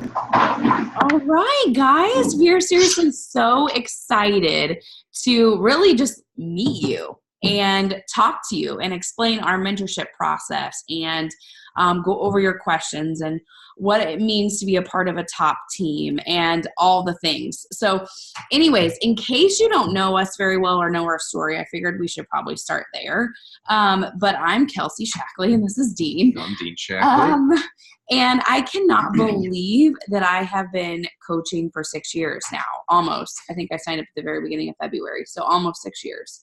All right, guys, we are seriously so excited to really just meet you and talk to you and explain our mentorship process and go over your questions and what it means to be a part of a top team and all the things. So, anyways, in case you don't know us very well or know our story, I figured we should probably start there. But I'm Kelsey Shackley, and this is Dean. I'm Dean Shackley. And I cannot believe that I have been coaching for 6 years now, almost. I think I signed up at the very beginning of February, so almost 6 years.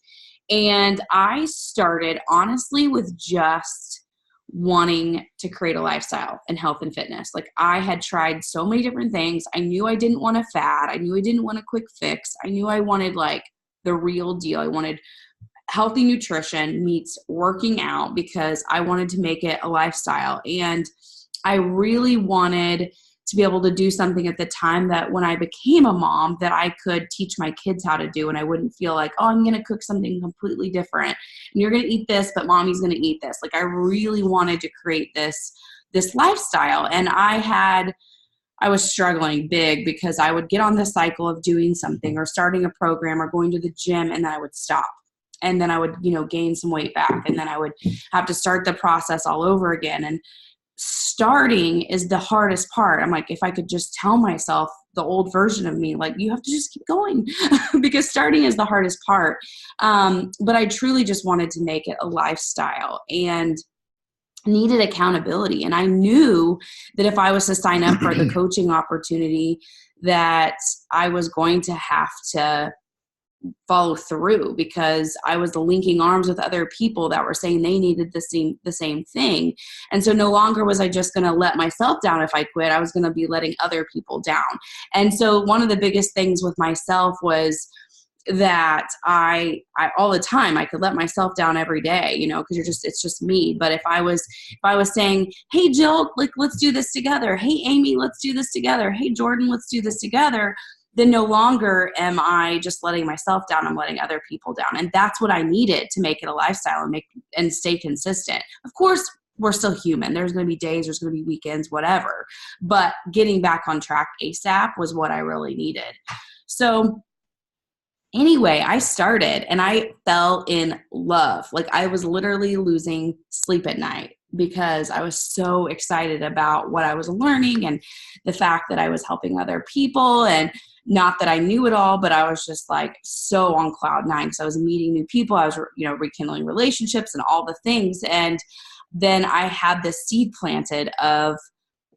And I started, honestly, with just wanting to create a lifestyle in health and fitness. Like, I had tried so many different things. I knew I didn't want a fad. I knew I didn't want a quick fix. I knew I wanted, like, the real deal. I wanted healthy nutrition meets working out because I wanted to make it a lifestyle. And I really wanted to be able to do something at the time that when I became a mom that I could teach my kids how to do, and I wouldn't feel like, oh, I'm going to cook something completely different and you're going to eat this, but mommy's going to eat this. Like, I really wanted to create this lifestyle. And I was struggling big because I would get on the cycle of doing something or starting a program or going to the gym, and then I would stop. And then I would, gain some weight back. And then I would have to start the process all over again. And starting is the hardest part. I'm like, if I could just tell myself, the old version of me, like, you have to just keep going because starting is the hardest part. But I truly just wanted to make it a lifestyle and needed accountability. And I knew that if I was to sign up for the coaching opportunity, that I was going to have to follow through because I was linking arms with other people that were saying they needed the same thing. And so no longer was I just going to let myself down if I quit. I was going to be letting other people down. And so one of the biggest things with myself was that I all the time I could let myself down every day, because it's just me. But if I was saying, hey, Jill, like, let's do this together. Hey, Amy, let's do this together. Hey, Jordan, let's do this together. Then no longer am I just letting myself down. I'm letting other people down. And that's what I needed to make it a lifestyle and stay consistent. Of course, we're still human. There's going to be days, there's going to be weekends, whatever. But getting back on track ASAP was what I really needed. So anyway, I started and I fell in love. Like, I was literally losing sleep at night because I was so excited about what I was learning and the fact that I was helping other people, and not that I knew it all, but I was just like so on cloud nine because I was meeting new people. I was, rekindling relationships and all the things. And then I had this seed planted of,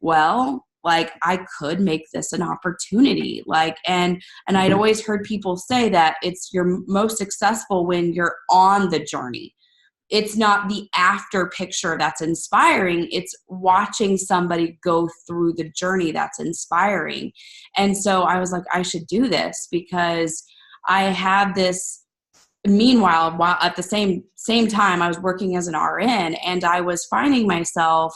well, like, I could make this an opportunity. Like, and I'd always heard people say that you're most successful when you're on the journey. It's not the after picture that's inspiring. It's watching somebody go through the journey that's inspiring. And so I was like, I should do this because I have this. Meanwhile, while at the same time, I was working as an RN, and I was finding myself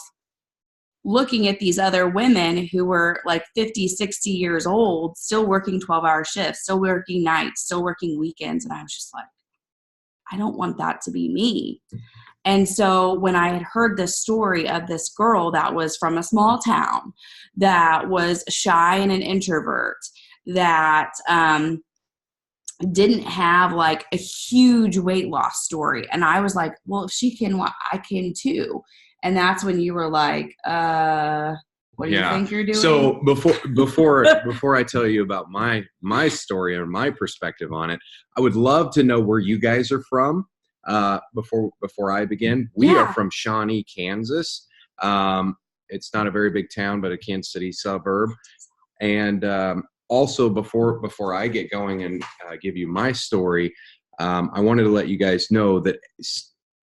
looking at these other women who were like 50, 60 years old, still working 12-hour shifts, still working nights, still working weekends. And I was just like, I don't want that to be me. And so when I had heard this story of this girl that was from a small town, that was shy and an introvert, that didn't have like a huge weight loss story. And I was like, well, if she can, I can too. And that's when you were like, what do you think you're doing? So before I tell you about my story or my perspective on it, I would love to know where you guys are from. Before I begin, we are from Shawnee, Kansas. It's not a very big town, but a Kansas City suburb. And also before I get going and give you my story, I wanted to let you guys know that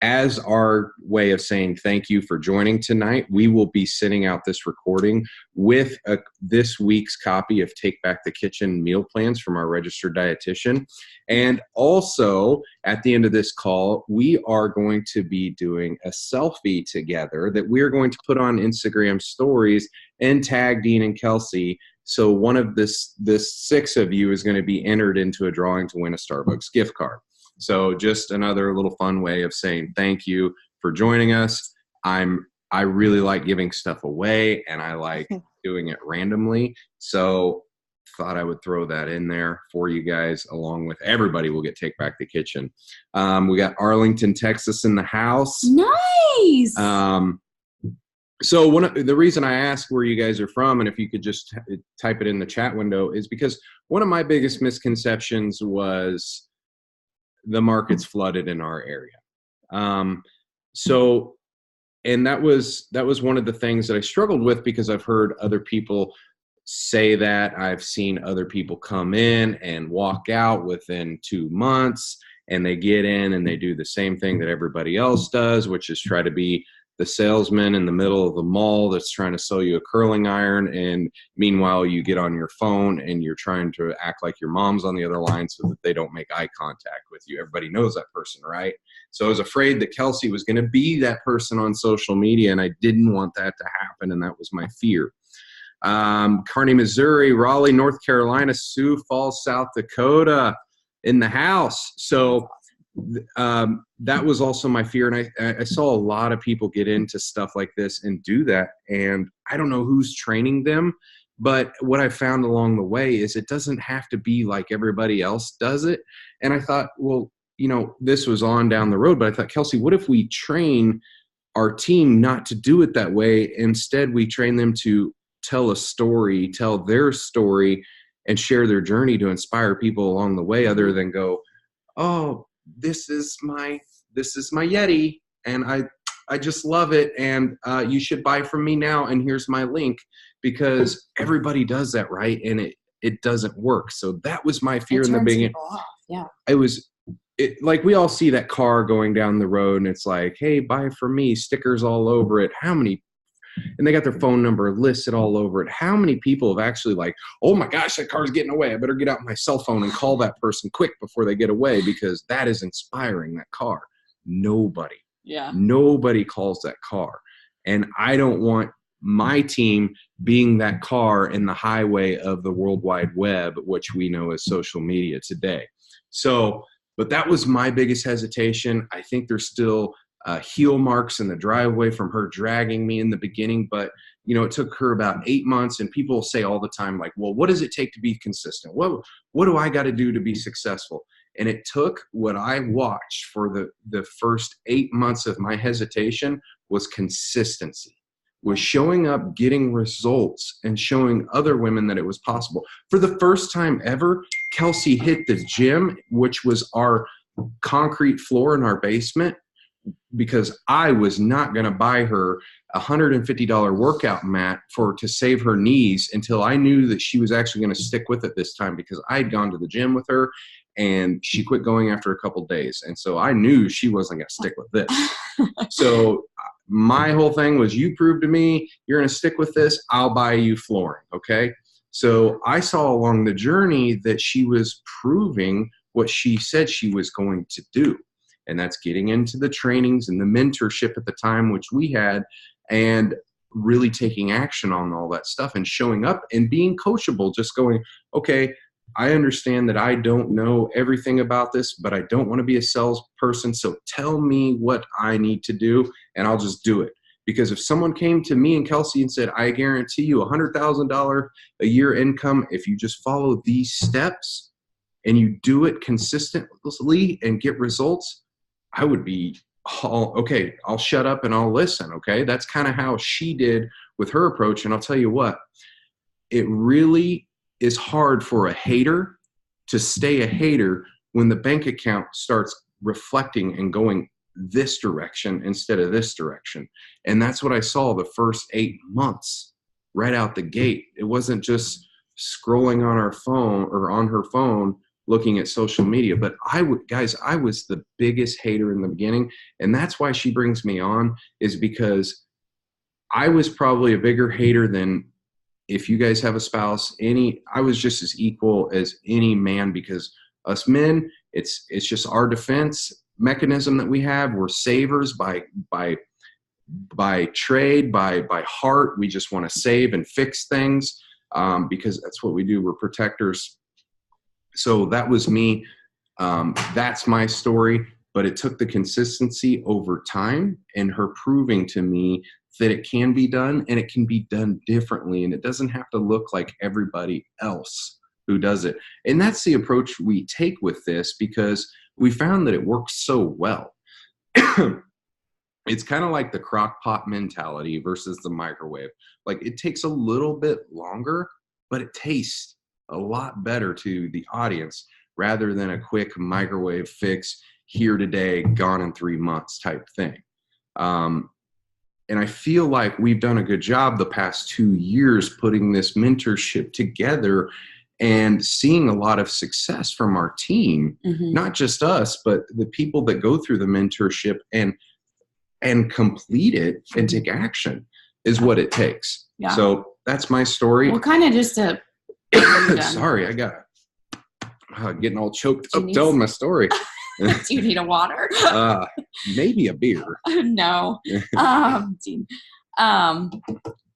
as our way of saying thank you for joining tonight, we will be sending out this recording with this week's copy of Take Back the Kitchen meal plans from our registered dietitian. And also, at the end of this call, we are going to be doing a selfie together that we're going to put on Instagram stories and tag Dean and Kelsey. So one of this 6 of you is going to be entered into a drawing to win a Starbucks gift card. So just another little fun way of saying thank you for joining us. I really like giving stuff away, and I like doing it randomly. So thought I would throw that in there for you guys, along with everybody will get Take Back the Kitchen. We got Arlington, Texas in the house. Nice. So the reason I asked where you guys are from, and if you could just type it in the chat window, is because one of my biggest misconceptions was the market's flooded in our area. And that was one of the things that I struggled with, because I've heard other people say that. I've seen other people come in and walk out within 2 months, and they get in and they do the same thing that everybody else does, which is try to be the salesman in the middle of the mall that's trying to sell you a curling iron. And meanwhile, you get on your phone and you're trying to act like your mom's on the other line so that they don't make eye contact with you. Everybody knows that person, right? So I was afraid that Kelsey was going to be that person on social media, and I didn't want that to happen. And that was my fear. Kearney, Missouri, Raleigh, North Carolina, Sioux Falls, South Dakota in the house. So that was also my fear. And I saw a lot of people get into stuff like this and do that. And I don't know who's training them, but what I found along the way is it doesn't have to be like everybody else does it. And I thought, well, this was on down the road, but I thought, Kelsey, what if we train our team not to do it that way? Instead, we train them to tell a story, tell their story, and share their journey to inspire people along the way, other than go, oh, this is my Yeti, and I just love it, and you should buy from me now, and here's my link, because everybody does that, right? And it doesn't work. So that was my fear in the beginning. Yeah. Like we all see that car going down the road, and it's like, hey, buy from me, stickers all over it. And they got their phone number listed all over it. How many people have actually like, oh my gosh, that car's getting away. I better get out my cell phone and call that person quick before they get away, because that is inspiring, that car. Nobody. Yeah. Nobody calls that car. And I don't want my team being that car in the highway of the World Wide Web, which we know as social media today. So, but that was my biggest hesitation. I think there's still heel marks in the driveway from her dragging me in the beginning, but it took her about 8 months. And people say all the time, like, well, what does it take to be consistent? What do I got to do to be successful? And it took what I watched for the first 8 months of my hesitation was consistency, was showing up, getting results, and showing other women that it was possible. For the first time ever, Kelsey hit the gym, which was our concrete floor in our basement, because I was not going to buy her a $150 workout mat to save her knees until I knew that she was actually going to stick with it this time, because I'd gone to the gym with her and she quit going after a couple days. And so I knew she wasn't going to stick with this. So my whole thing was, you prove to me you're going to stick with this, I'll buy you flooring. Okay. So I saw along the journey that she was proving what she said she was going to do. And that's getting into the trainings and the mentorship at the time, which we had, and really taking action on all that stuff and showing up and being coachable, just going, okay, I understand that I don't know everything about this, but I don't want to be a salesperson. So tell me what I need to do and I'll just do it. Because if someone came to me and Kelsey and said, I guarantee you $100,000 a year income if you just follow these steps and you do it consistently and get results, I would be, okay, I'll shut up and I'll listen, okay? That's kind of how she did with her approach. And I'll tell you what, it really is hard for a hater to stay a hater when the bank account starts reflecting and going this direction instead of this direction. And that's what I saw the first 8 months right out the gate. It wasn't just scrolling on our phone or on her phone looking at social media. But I was the biggest hater in the beginning. And that's why she brings me on, is because I was probably a bigger hater than, if you guys have a spouse, I was just as equal as any man, because us men, it's just our defense mechanism that we have. We're savers by trade, by heart. We just want to save and fix things because that's what we do. We're protectors. So that was me. That's my story. But it took the consistency over time and her proving to me that it can be done, and it can be done differently, and it doesn't have to look like everybody else who does it. And that's the approach we take with this, because we found that it works so well. It's kind of like the crock pot mentality versus the microwave. Like, it takes a little bit longer, but it tastes a lot better to the audience rather than a quick microwave fix, here today, gone in 3 months type thing. And I feel like we've done a good job the past 2 years putting this mentorship together and seeing a lot of success from our team, not just us, but the people that go through the mentorship and complete it and take action is what it takes. Yeah. So that's my story. Well, kind of just to sorry, I got getting all choked up telling my story. Do you need a water? Maybe a beer. No.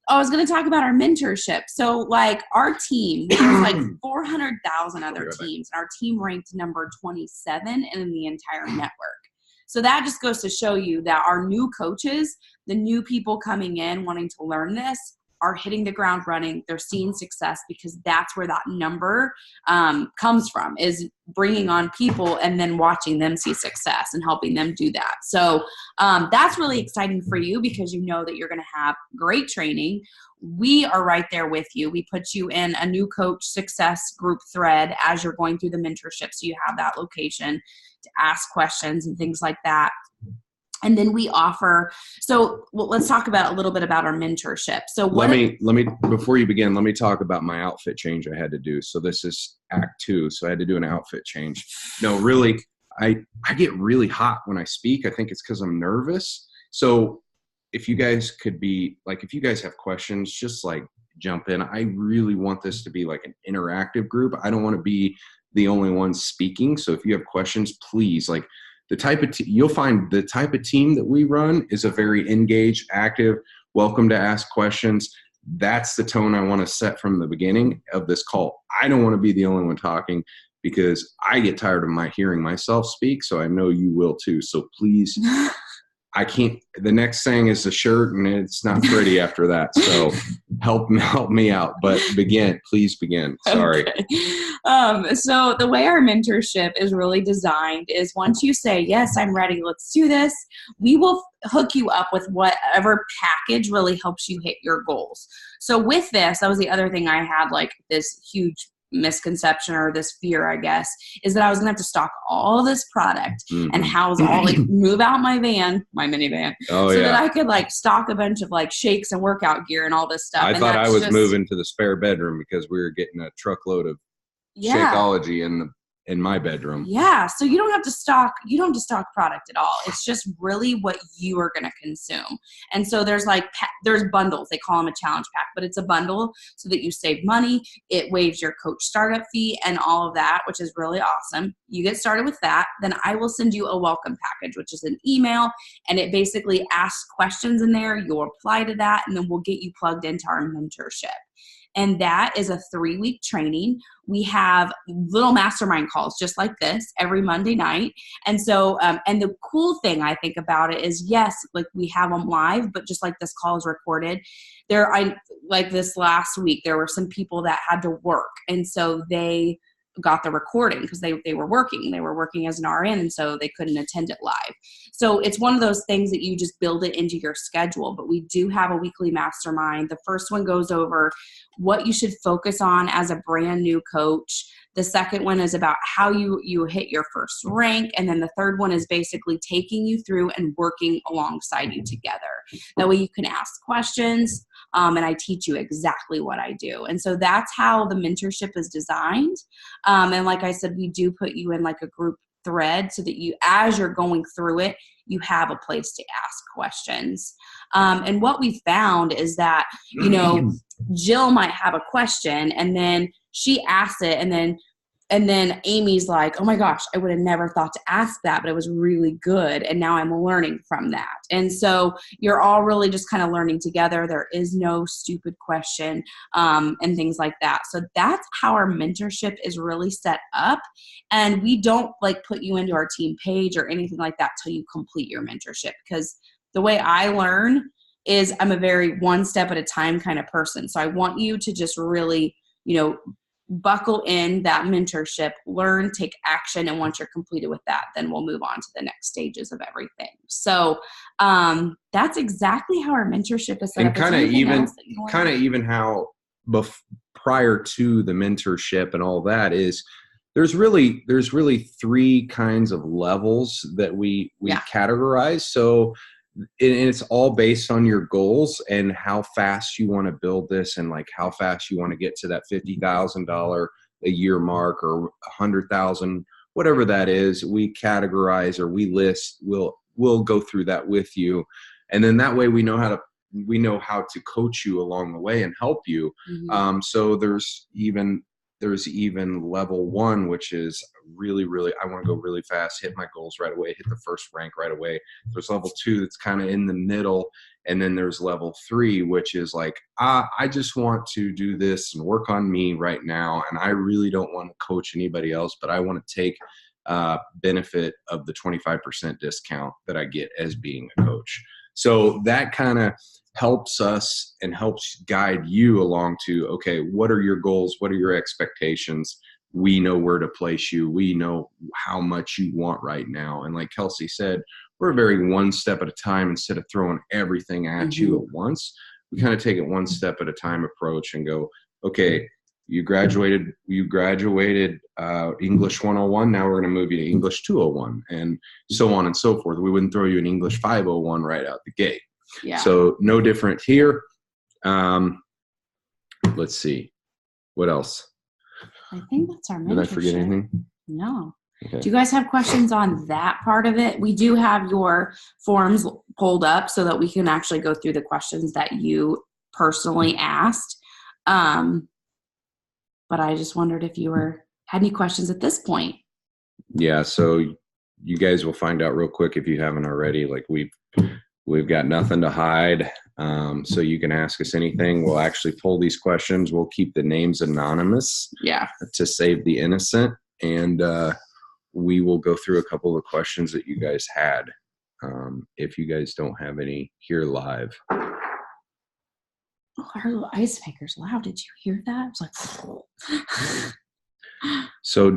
I was going to talk about our mentorship. So, like, our team, there's like 400,000 other teams, and our team ranked number 27 in the entire network. So that just goes to show you that our new coaches, the new people coming in wanting to learn this, are hitting the ground running. They're seeing success, because that's where that number comes from, is bringing on people and then watching them see success and helping them do that. So that's really exciting for you, because you know that you're going to have great training. We are right there with you. We put you in a new coach success group thread as you're going through the mentorship. So you have that location to ask questions and things like that. And then we offer, let's talk about a little bit about our mentorship. So let me, before you begin, let me talk about my outfit change I had to do. So this is Act 2. So I had to do an outfit change. No, really, I get really hot when I speak. I think it's because I'm nervous. So if you guys if you guys have questions, just like jump in. I really want this to be like an interactive group. I don't want to be the only one speaking. So if you have questions, please, like, the type of you'll find the type of team that we run is a very engaged, active, welcome to ask questions. That's the tone I want to set from the beginning of this call. I don't want to be the only one talking, because I get tired of hearing myself speak. So I know you will too. So please, I can't, the next thing is the shirt, and it's not pretty after that. So help me out, but please begin. Sorry. Okay. So the way our mentorship is really designed is, once you say, yes, I'm ready, let's do this, we will hook you up with whatever package really helps you hit your goals. So with this, that was the other thing I had, like, this huge misconception, or this fear, I guess, is that I was gonna have to stock all this product and house all, like, move out my minivan, that I could, like, stock a bunch of, like, shakes and workout gear and all this stuff. I thought I was moving to the spare bedroom because we were getting a truckload of Shakeology in my bedroom. Yeah. So you don't have to stock product at all. It's just really what you are going to consume. And so there's bundles. They call them a challenge pack, but it's a bundle so that you save money. It waives your coach startup fee and all of that, which is really awesome. You get started with that. Then I will send you a welcome package, which is an email, and it basically asks questions in there. You'll reply to that, and then we'll get you plugged into our mentorship. And that is a 3-week training. We have little mastermind calls just like this every Monday night. And so, and the cool thing I think about it is, yes, like, we have them live, but just like this call is recorded. Like this last week, there were some people that had to work. And so they got the recording because they were working as an RN, and so they couldn't attend it live. So it's one of those things that you just build it into your schedule. But we do have a weekly mastermind. The first one goes over what you should focus on as a brand new coach. The second one is about how you hit your first rank. And then the third one is basically taking you through and working alongside you together. That way you can ask questions, and I teach you exactly what I do. And so that's how the mentorship is designed. And like I said, we do put you in like a group thread so that you, as you're going through it, you have a place to ask questions. And what we found is that, Jill might have a question, and then she asks it, and then Amy's like, oh my gosh, I would have never thought to ask that, but it was really good. And now I'm learning from that. And so you're all really just kind of learning together. There is no stupid question, and things like that. So that's how our mentorship is really set up. And we don't like put you into our team page or anything like that till you complete your mentorship, because the way I learn is I'm a very one step at a time kind of person. So I want you to just really, buckle in that mentorship, learn, take action. And once you're completed with that, then we'll move on to the next stages of everything. So that's exactly how our mentorship is set up. And even how prior to the mentorship and all that is, there's really 3 kinds of levels that we categorize. So and it's all based on your goals and how fast you want to build this, and like how fast you want to get to that $50,000 a year mark or 100,000, whatever that is. We categorize or we list. We'll go through that with you, and then that way we know how to coach you along the way and help you. Mm-hmm. So there's even level 1, which is really, I want to go really fast, hit my goals right away, hit the first rank right away. There's level 2 that's kind of in the middle. And then there's level 3, which is like, I just want to do this and work on me right now. And I really don't want to coach anybody else, but I want to take benefit of the 25% discount that I get as being a coach. So that kind of helps us and helps guide you along to, okay, what are your goals? What are your expectations? We know where to place you. We know how much you want right now. And like Kelsey said, we're very one step at a time instead of throwing everything at you at once. We kind of take it one step at a time approach and go, okay, you graduated English 101. Now we're going to move you to English 201 and so on and so forth. We wouldn't throw you in English 501 right out the gate. Yeah. So no different here. Let's see. What else? I think that's our mentorship. Did I forget anything? No. Okay. Do you guys have questions on that part of it? We do have your forms pulled up so that we can actually go through the questions that you personally asked. But I just wondered if you had any questions at this point. Yeah. So you guys will find out real quick if you haven't already. Like we've got nothing to hide. So you can ask us anything. We'll actually pull these questions. We'll keep the names anonymous to save the innocent. And we will go through a couple of questions that you guys had. If you guys don't have any here live. Oh, our little ice maker's loud. Did you hear that? It was like. So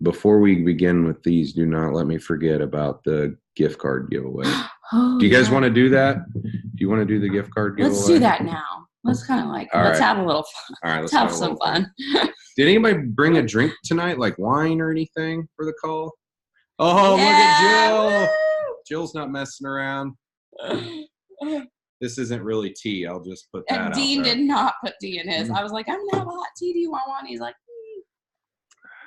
before we begin with these, do not let me forget about the gift card giveaway. Do you guys want to do that? Do you want to do the gift card giveaway? Let's do that now. Let's kind of like, let's have a little fun. All right, let's have some fun. Did anybody bring a drink tonight, like wine or anything for the call? Oh, yeah. Look at Jill. Woo! Jill's not messing around. This isn't really tea. I'll just put that out there. Dean did not put tea in his. I was like, I'm going to have a hot tea. Do you want one? He's like,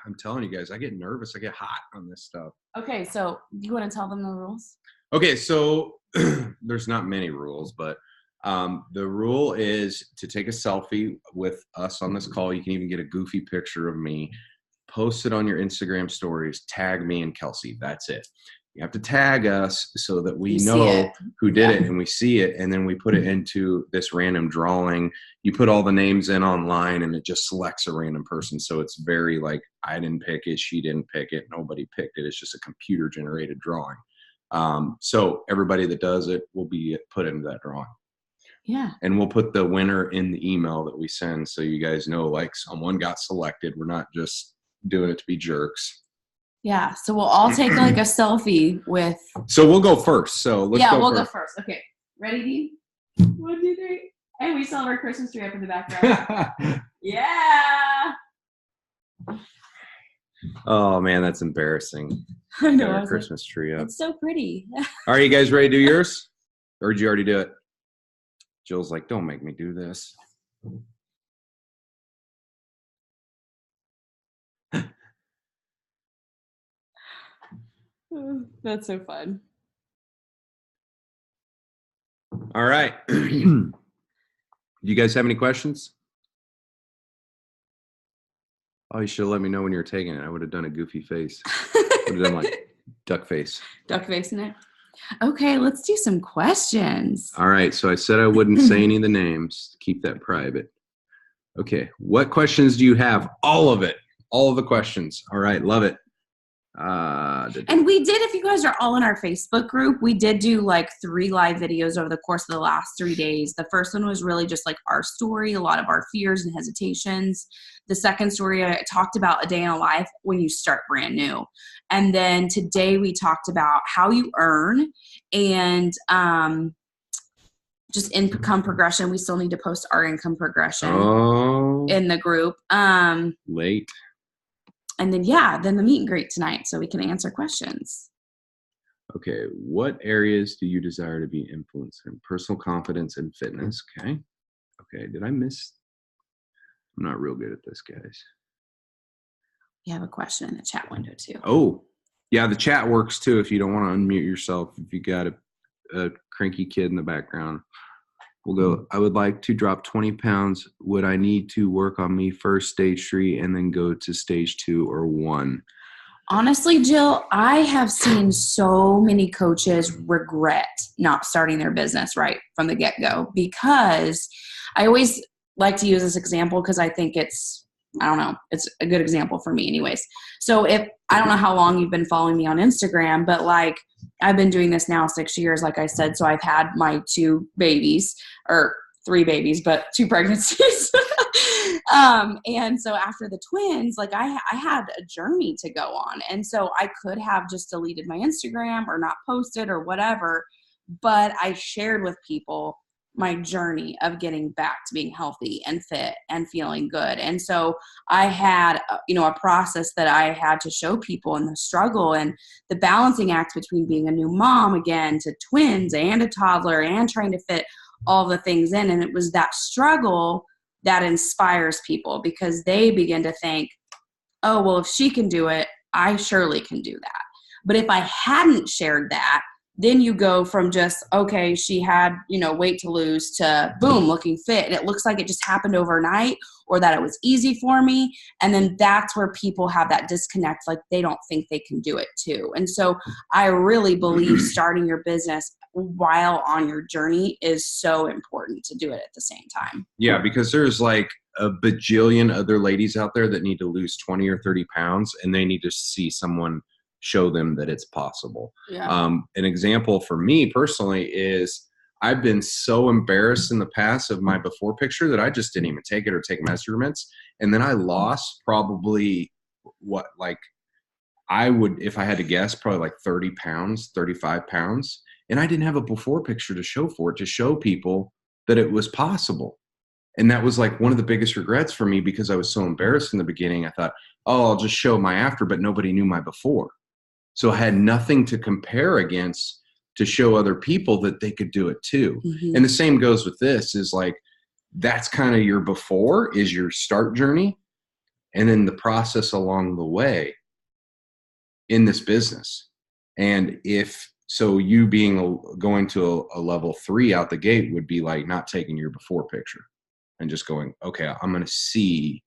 I'm telling you guys, I get nervous. I get hot on this stuff. Okay, so do you want to tell them the rules? Okay, so there's not many rules, but the rule is to take a selfie with us on this call. You can even get a goofy picture of me, post it on your Instagram stories, tag me and Kelsey. That's it. You have to tag us so that we know who did it and we see it, and then we put it into this random drawing. You put all the names in online and it just selects a random person. So it's very like, I didn't pick it, she didn't pick it, nobody picked it. It's just a computer generated drawing. So everybody that does it will be put into that drawing. Yeah. And we'll put the winner in the email that we send so you guys know like someone got selected. We're not just doing it to be jerks. Yeah, so we'll all take like a selfie with. So we'll go first. So let's we'll go first. Okay, ready, Dean? 1, 2, 3. Hey, we still have our Christmas tree up in the background. Yeah. Oh man, that's embarrassing. I know. Got our Christmas tree up. It's so pretty. Are you guys ready to do yours, or did you already do it? Jill's like, don't make me do this. That's so fun. All right. Do you guys have any questions? Oh, you should have let me know when you were taking it. I would have done a goofy face. Would have done like duck face. Duck face in it. Okay, let's do some questions. All right. So I said I wouldn't say any of the names. Keep that private. Okay. What questions do you have? All of it. All of the questions. All right. Love it. And we did, if you guys are all in our Facebook group, we did do like 3 live videos over the course of the last 3 days. The first one was really just like our story, a lot of our fears and hesitations. The second story, I talked about a day in a life when you start brand new. And then today we talked about how you earn and just income progression. We still need to post our income progression in the group. Late. And then, then the meet and greet tonight so we can answer questions. Okay. What areas do you desire to be influenced in? Personal confidence and fitness. Okay. Okay. Did I miss? I'm not real good at this, guys. You have a question in the chat window too. Oh, yeah. The chat works too if you don't want to unmute yourself. If you got a cranky kid in the background. We'll go, I would like to drop 20 pounds. Would I need to work on me first, stage 3, and then go to stage 2 or 1? Honestly, Jill, I have seen so many coaches regret not starting their business right from the get-go, because I always like to use this example because I think it's a good example for me anyways. So I don't know how long you've been following me on Instagram, but like I've been doing this now 6 years, like I said. So I've had my 2 babies, or 3 babies, but 2 pregnancies. And so after the twins, like I had a journey to go on. And so I could have just deleted my Instagram or not posted or whatever, but I shared with people my journey of getting back to being healthy and fit and feeling good. And so I had, a process that I had to show people, in the struggle and the balancing act between being a new mom again to twins and a toddler and trying to fit all the things in. And it was that struggle that inspires people, because they begin to think, oh, well, if she can do it, I surely can do that. But if I hadn't shared that, then you go from just, okay, she had, weight to lose, to boom, looking fit. And it looks like it just happened overnight, or that it was easy for me. And then that's where people have that disconnect. Like they don't think they can do it too. And so I really believe starting your business while on your journey is so important to do it at the same time. Yeah, because there's like a bajillion other ladies out there that need to lose 20 or 30 pounds, and they need to see someone show them that it's possible. Yeah. An example for me personally is I've been so embarrassed in the past of my before picture that I just didn't even take it or take measurements. And then I lost probably I would, if I had to guess, probably like 30 pounds, 35 pounds. And I didn't have a before picture to show for it, to show people that it was possible. And that was like one of the biggest regrets for me, because I was so embarrassed in the beginning. I thought, oh, I'll just show my after, but nobody knew my before. So I had nothing to compare against to show other people that they could do it too. Mm-hmm. And the same goes with this, is like, that's kind of your before, is your start journey. And then the process along the way in this business. And so you going to a level 3 out the gate would be like not taking your before picture and just going, okay, I'm going to see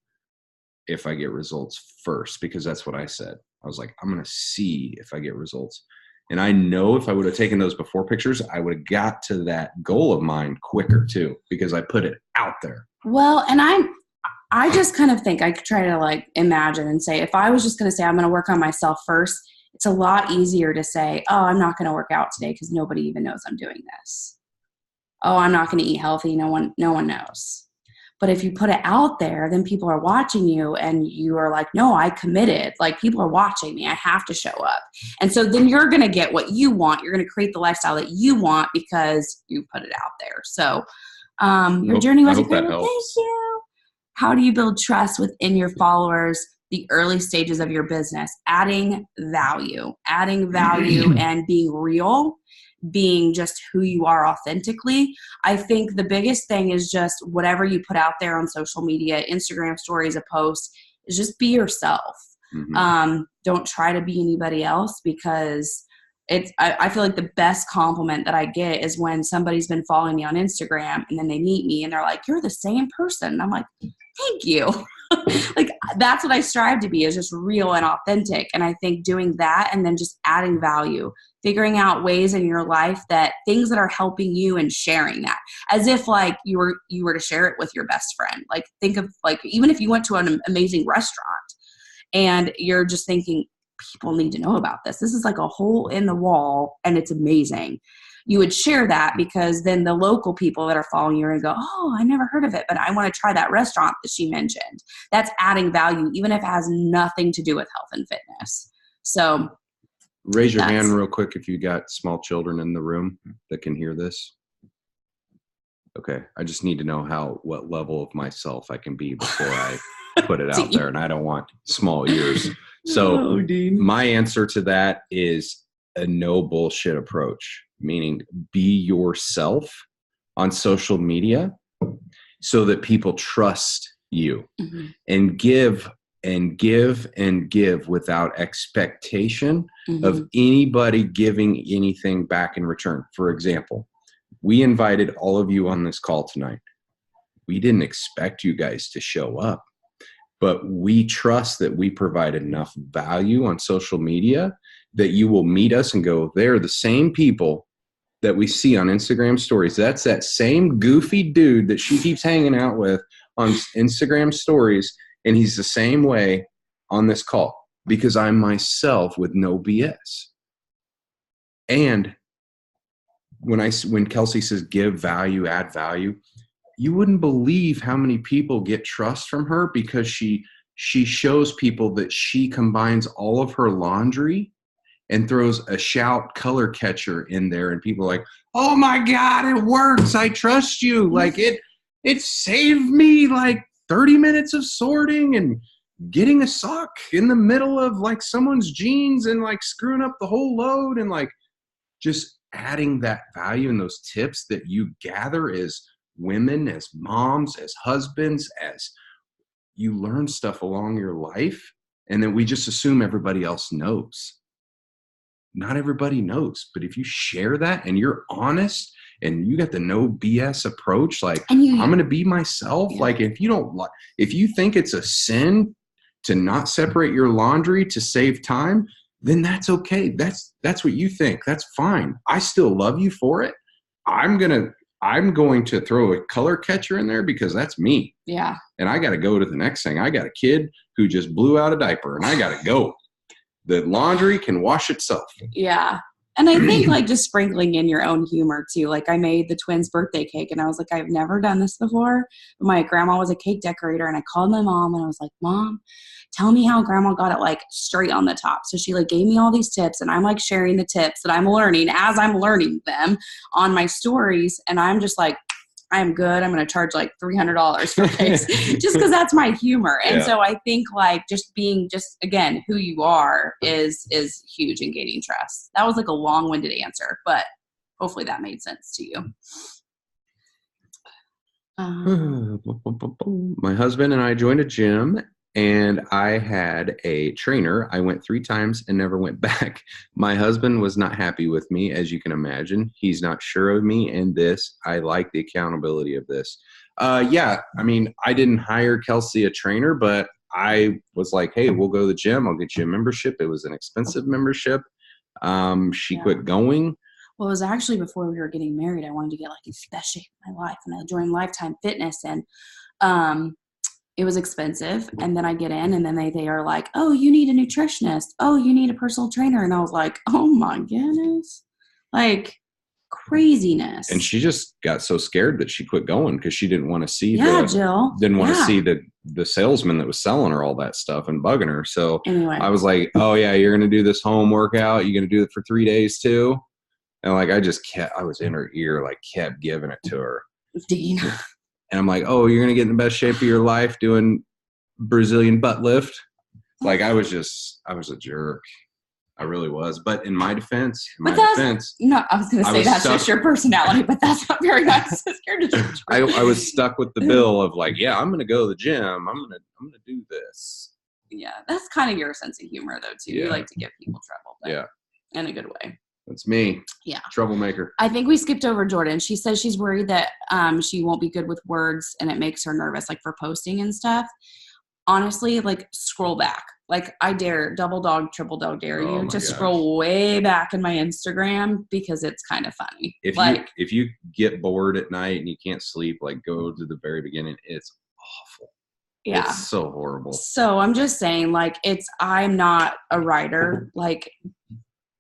if I get results first, because that's what I said. I was like, I'm going to see if I get results. And I know if I would have taken those before pictures, I would have got to that goal of mine quicker too, because I put it out there. Well, and I just kind of think, I try to like imagine and say, if I was just going to say, I'm going to work on myself first, it's a lot easier to say, oh, I'm not going to work out today because nobody even knows I'm doing this. Oh, I'm not going to eat healthy. No one knows. But if you put it out there, then people are watching you, and you are like, no, I committed. Like, people are watching me. I have to show up. And so then you're going to get what you want. You're going to create the lifestyle that you want because you put it out there. So your journey was incredible. Thank you. How do you build trust within your followers? The early stages of your business, adding value and being real, being just who you are authentically. I think the biggest thing is just whatever you put out there on social media, Instagram stories, a post, is just be yourself. Mm-hmm. Don't try to be anybody else, because I feel like the best compliment that I get is when somebody's been following me on Instagram and then they meet me and they're like, you're the same person. And I'm like, thank you. Like, that's what I strive to be, is just real and authentic. And I think doing that, and then just adding value, figuring out ways in your life, that things that are helping you, and sharing that as if like you were to share it with your best friend. Like, think of, like, even if you went to an amazing restaurant and you're just thinking, people need to know about this. This is like a hole in the wall and it's amazing. You would share that because then the local people that are following you are going to go, oh, I never heard of it, but I want to try that restaurant that she mentioned. That's adding value, even if it has nothing to do with health and fitness. So raise your hand real quick if you got small children in the room that can hear this. Okay. I just need to know what level of myself I can be before I put it out there. And I don't want small ears. So my answer to that is a no bullshit approach, meaning be yourself on social media so that people trust you, and give and give and give without expectation of anybody giving anything back in return. For example, we invited all of you on this call tonight. We didn't expect you guys to show up, but we trust that we provide enough value on social media that you will meet us and go, they're the same people that we see on Instagram stories. That's that same goofy dude that she keeps hanging out with on Instagram stories. And he's the same way on this call because I'm myself with no BS. And when Kelsey says give value, add value, you wouldn't believe how many people get trust from her because she shows people that she combines all of her laundry and throws a shout color catcher in there, and people are like, oh my God, it works. I trust you. Like it saved me like 30 minutes of sorting and getting a sock in the middle of like someone's jeans and like screwing up the whole load, and like just adding that value and those tips that you gather as women, as moms, as husbands, as you learn stuff along your life. And then we just assume everybody else knows. Not everybody knows, but if you share that and you're honest and you got the no BS approach, like I'm going to be myself. Yeah. Like if you think it's a sin to not separate your laundry to save time, then that's okay. That's what you think. That's fine. I still love you for it. I'm going to throw a color catcher in there because that's me. Yeah. And I got to go to the next thing. I got a kid who just blew out a diaper and I got to go. The laundry can wash itself. Yeah. And I think like just sprinkling in your own humor too. Like I made the twins' birthday cake and I was like, I've never done this before. But my grandma was a cake decorator and I called my mom and I was like, Mom, tell me how grandma got it like straight on the top. So she like gave me all these tips and I'm like sharing the tips that I'm learning as I'm learning them on my stories. And I'm just like, I'm good. I'm going to charge like $300 for cakes just because that's my humor. And so I think like just being again, who you are is huge in gaining trust. That was like a long-winded answer, but hopefully that made sense to you. My husband and I joined a gym and I had a trainer. I went 3 times and never went back. My husband was not happy with me, as you can imagine. He's not sure of me in this. I like the accountability of this. Yeah, I mean, I didn't hire Kelsey a trainer, but I was like, hey, we'll go to the gym. I'll get you a membership. It was an expensive membership. She quit going. Well, it was actually before we were getting married. I wanted to get like in the best shape of my life. And I joined Lifetime Fitness and it was expensive. And then I get in and then they are like, oh, you need a nutritionist. Oh, you need a personal trainer. And I was like, oh my goodness, like craziness. And she just got so scared that she quit going because she didn't want to see Jill. Didn't want to see the salesman that was selling her all that stuff and bugging her. So anyway, I was like, oh yeah, you're going to do this home workout. You're going to do it for 3 days too. And like, I was in her ear, like kept giving it to her. Dean. And I'm like, oh, you're going to get in the best shape of your life doing Brazilian butt lift. Like I was a jerk. I really was. But in my defense, no, I was going to say that's just your personality, but that's not very nice. I was stuck with the bill of like, yeah, I'm going to go to the gym. I'm going to do this. Yeah. That's kind of your sense of humor though, too. Yeah. You like to give people trouble. But in a good way. That's me. Yeah. Troublemaker. I think we skipped over Jordan. She says she's worried that she won't be good with words and it makes her nervous, like for posting and stuff. Honestly, like scroll back. Like I dare double dog, triple dog dare you to scroll way back in my Instagram because it's kind of funny. If you get bored at night and you can't sleep, like go to the very beginning. It's awful. Yeah. It's so horrible. So I'm just saying, like, I'm not a writer, like,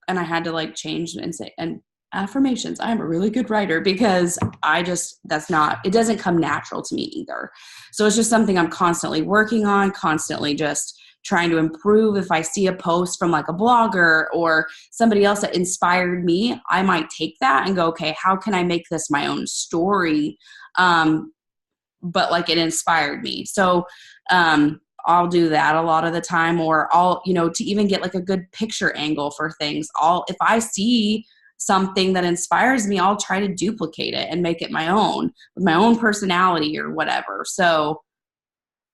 and I had to like change and say, and affirmations, I'm a really good writer, because it doesn't come natural to me either. So it's just something I'm constantly working on, constantly just trying to improve. If I see a post from like a blogger or somebody else that inspired me, I might take that and go, okay, how can I make this my own story? But like it inspired me. So, I'll do that a lot of the time, or I'll, to even get like a good picture angle for things. If I see something that inspires me, I'll try to duplicate it and make it my own with my own personality or whatever. So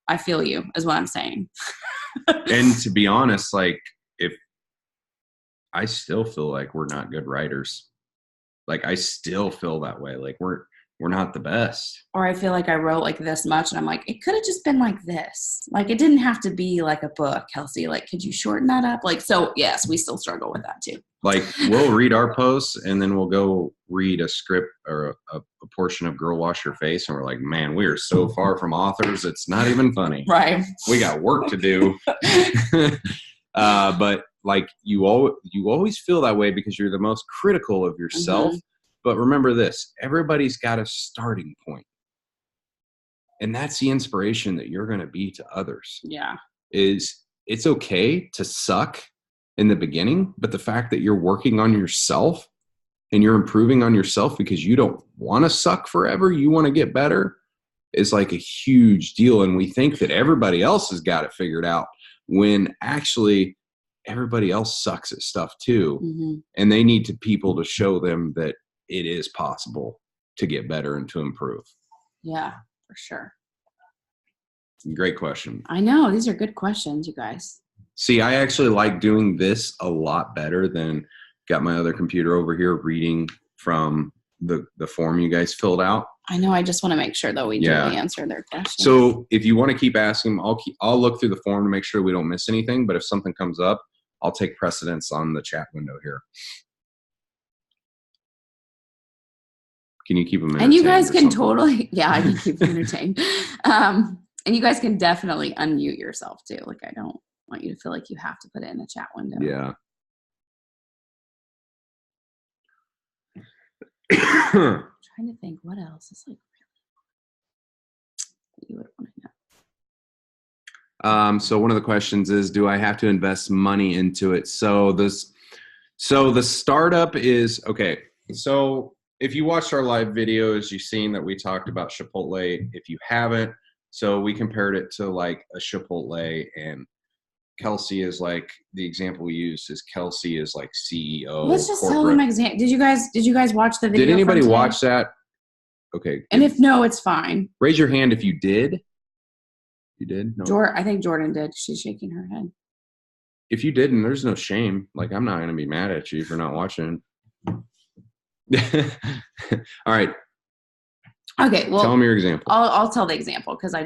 I feel you is what I'm saying. And to be honest, like if I still feel like we're not good writers, like I still feel that way. Like we're not the best. Or I feel like I wrote like this much and I'm like, it could have just been like this. Like it didn't have to be like a book, Kelsey. Like, could you shorten that up? Like, so yes, we still struggle with that too. Like we'll read our posts and then we'll go read a script or a portion of Girl Wash Your Face. And we're like, man, we are so far from authors. It's not even funny. Right. We got work to do. But like you always feel that way because you're the most critical of yourself. Mm-hmm. But remember this, everybody's got a starting point. And that's the inspiration that you're going to be to others. Yeah. It's okay to suck in the beginning, but the fact that you're working on yourself and you're improving on yourself because you don't want to suck forever, you want to get better, is like a huge deal. And we think that everybody else has got it figured out when actually everybody else sucks at stuff too. Mm-hmm. And they need people to show them that it is possible to get better and to improve. Yeah, for sure. Great question. I know. These are good questions, you guys. See, I actually like doing this a lot better than got my other computer over here reading from the form you guys filled out. I know. I just want to make sure that we do answer their questions. So if you want to keep asking them, I'll look through the form to make sure we don't miss anything. But if something comes up, I'll take precedence on the chat window here. Can you keep them entertained? And you guys can totally, I can keep them entertained. And you guys can definitely unmute yourself too. Like, I don't want you to feel like you have to put it in the chat window. Yeah. I'm trying to think what else is like really you would want to know. So one of the questions is, do I have to invest money into it? So the startup is, okay. So if you watched our live videos, you've seen that we talked about Chipotle. If you haven't, so we compared it to like a Chipotle, and Kelsey is like, the example we used is Kelsey is like CEO. Let's just tell them example. Did you guys watch the video? Did anybody watch that? Okay. And if no, it's fine. Raise your hand if you did. You did? No. I think Jordan did. She's shaking her head. If you didn't, there's no shame. Like, I'm not going to be mad at you for not watching. All right. Okay. Well, tell them your example. I'll tell the example because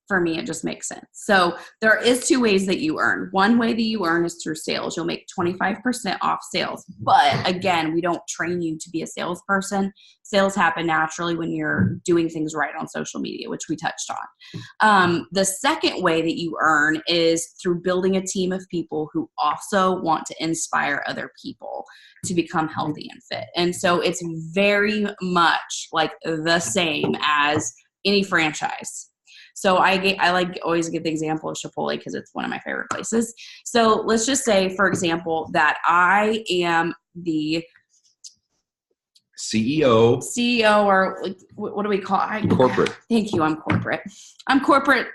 for me, it just makes sense. So there is two ways that you earn. One way that you earn is through sales. You'll make 25% off sales. But again, we don't train you to be a salesperson. Sales happen naturally when you're doing things right on social media, which we touched on. The second way that you earn is through building a team of people who also want to inspire other people to become healthy and fit. And so it's very much like the same as any franchise. So I like always give the example of Chipotle because it's one of my favorite places. So let's just say, for example, that I am the CEO, or like, what do we call it? Corporate. Thank you. I'm corporate. I'm corporate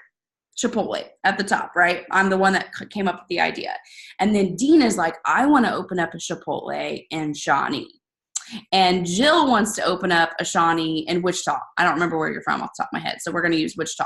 Chipotle at the top, right? I'm the one that came up with the idea. And then Dean is like, I want to open up a Chipotle in Shawnee. And Jill wants to open up a Shawnee in Wichita. I don't remember where you're from off the top of my head, so we're going to use Wichita.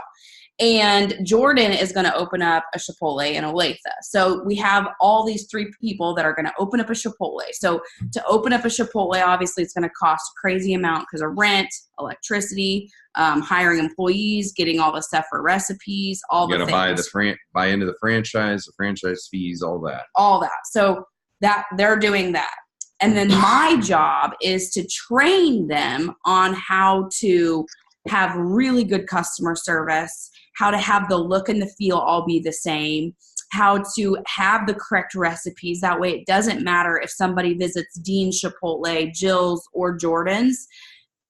And Jordan is going to open up a Chipotle in Olathe. So we have all these three people that are going to open up a Chipotle. So to open up a Chipotle, obviously it's going to cost a crazy amount because of rent, electricity, hiring employees, getting all the stuff for recipes, all the things. You got to buy into the franchise fees, all that. All that. So that they're doing that. And then my job is to train them on how to have really good customer service, how to have the look and the feel all be the same, how to have the correct recipes. That way it doesn't matter if somebody visits Dean's Chipotle, Jill's, or Jordan's.